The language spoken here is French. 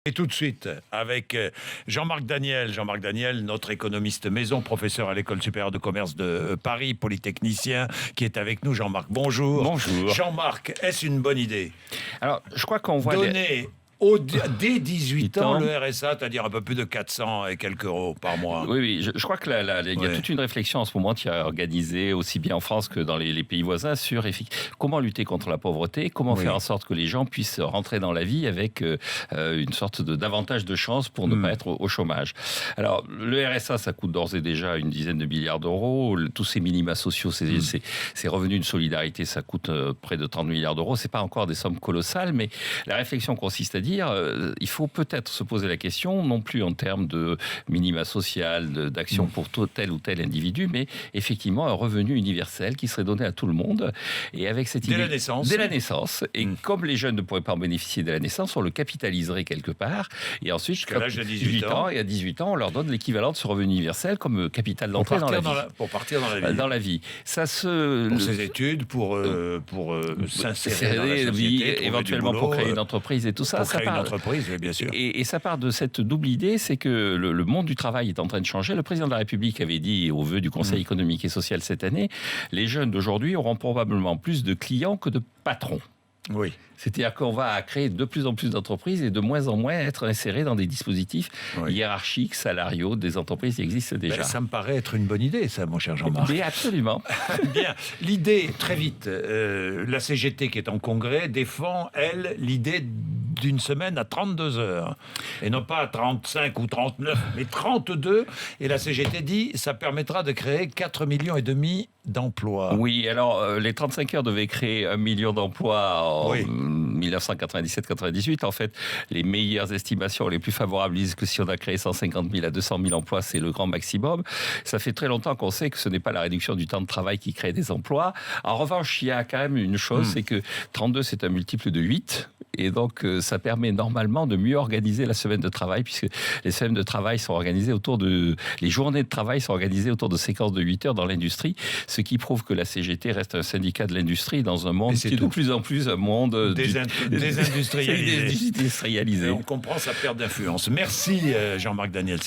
Et tout de suite, avec Jean-Marc Daniel. Jean-Marc Daniel, notre économiste maison, professeur à l'École supérieure de commerce de Paris, polytechnicien, qui est avec nous. Jean-Marc, bonjour. Bonjour. Jean-Marc, est-ce une bonne idée? Alors, je crois qu'on voit... Donner dès 18 ans le RSA, c'est-à-dire un peu plus de 400 et quelques euros par mois. Oui, je crois que il y a toute une réflexion en ce moment qui est organisée aussi bien en France que dans les pays voisins sur comment lutter contre la pauvreté, comment faire en sorte que les gens puissent rentrer dans la vie avec une sorte davantage de chances pour ne pas être au chômage. Alors, le RSA, ça coûte d'ores et déjà une dizaine de milliards d'euros. Tous ces minima sociaux, ces revenus de solidarité, ça coûte près de 30 milliards d'euros. C'est pas encore des sommes colossales, mais la réflexion consiste à dire il faut peut-être se poser la question, non plus en termes de minima social, d'action pour tel ou tel individu, mais effectivement un revenu universel qui serait donné à tout le monde. Et avec cette idée, dès la naissance. Et comme les jeunes ne pourraient pas en bénéficier dès la naissance, on le capitaliserait quelque part. Et ensuite, jusqu'à l'âge de 18 ans. Et à 18 ans, on leur donne l'équivalent de ce revenu universel comme capital d'entrée dans la vie. Pour partir dans la vie. Ça pour ses études, pour s'insérer dans la société, éventuellement pour créer une entreprise et tout ça. Une entreprise, oui, bien sûr. Et ça part de cette double idée, c'est que le monde du travail est en train de changer. Le président de la République avait dit au vœu du Conseil économique et social cette année, les jeunes d'aujourd'hui auront probablement plus de clients que de patrons. Oui. C'est-à-dire qu'on va créer de plus en plus d'entreprises et de moins en moins être insérés dans des dispositifs hiérarchiques, salariaux, des entreprises qui existent déjà. Ça me paraît être une bonne idée, ça, mon cher Jean-Marc. Mais absolument. Bien. L'idée, très vite, la CGT qui est en congrès défend, elle, l'idée d'une semaine à 32 heures. Et non pas à 35 ou 39, mais 32. Et la CGT dit, ça permettra de créer 4,5 millions d'emplois. Oui, alors les 35 heures devaient créer 1 million d'emplois en 1997-98. En fait, les meilleures estimations, les plus favorables, disent que si on a créé 150 000 à 200 000 emplois, c'est le grand maximum. Ça fait très longtemps qu'on sait que ce n'est pas la réduction du temps de travail qui crée des emplois. En revanche, il y a quand même une chose, c'est que 32, c'est un multiple de 8. Et donc, ça permet normalement de mieux organiser la semaine de travail, puisque les semaines de travail sont organisées les journées de travail sont organisées autour de séquences de 8 heures dans l'industrie, ce qui prouve que la CGT reste un syndicat de l'industrie dans un monde qui est de plus en plus un monde désindustrialisé. désindustrialisé. Et on comprend sa perte d'influence. Merci Jean-Marc Daniel.